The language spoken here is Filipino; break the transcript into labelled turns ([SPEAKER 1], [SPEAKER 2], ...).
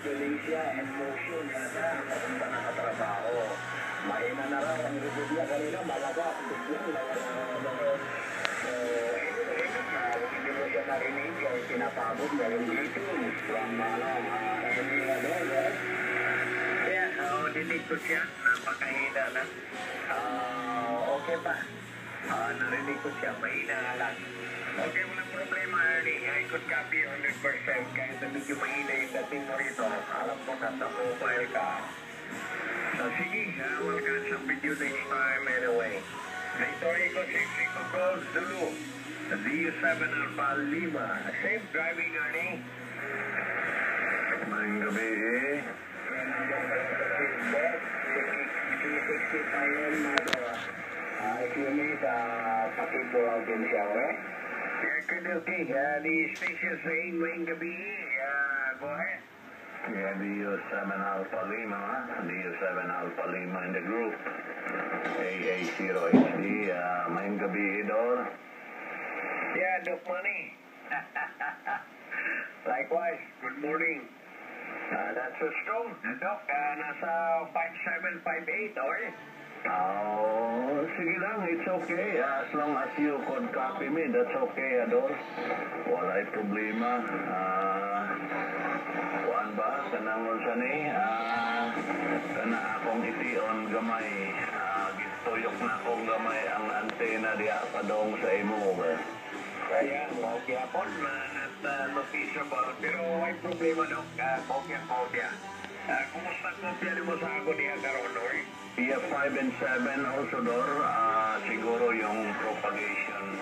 [SPEAKER 1] turbulencia and motion yata kung ba nakatrabaho. Mahina na raw ang ribot niya kanina, malakas, biglang nawala. So, anyway, hindi mo siya narinig, pinapabot niya yung bleeding from, dinig ko siya, napakahina na. Okay pa. Narinig ko siya, mahina na lang. Okay, walang problema, Ernie. I could copy 100% kahit na medyo mahina yung dating mo rito. Alam ko nasa mobile ka. So, sige, we'll catch up with you next time anyway. Victory ko, 6 Eco Gold, Zulu. ZU7 Alpha Lima. Safe driving, Ernie. Magandang gabi, if you need pakibawag din siya, okay? Okay. The station saying Wayne Gabi, go ahead. Yeah, DU7 Alpha Lima, DU7 Alpha Lima in the group. AA0HD, Wayne Gabi, Idol. Yeah, Doc Money. Likewise, good morning. That's a strong, Doc. Nasa 5758, okay? Oh, sige lang, it's okay. As long as you could copy me, that's okay, Adol. Wala'y problema. Kuan ba? Kanang unsa ni? Kana akong tion gamay. Gituyok na akong gamay ang antena diya padong sa imo. Kaya, okay ako na noticeable. Pero may problema, Dok. Kopya. Kumusta kopya mo sa ako niya karon, PF5 and 7 also, Dor. Siguro yung propagation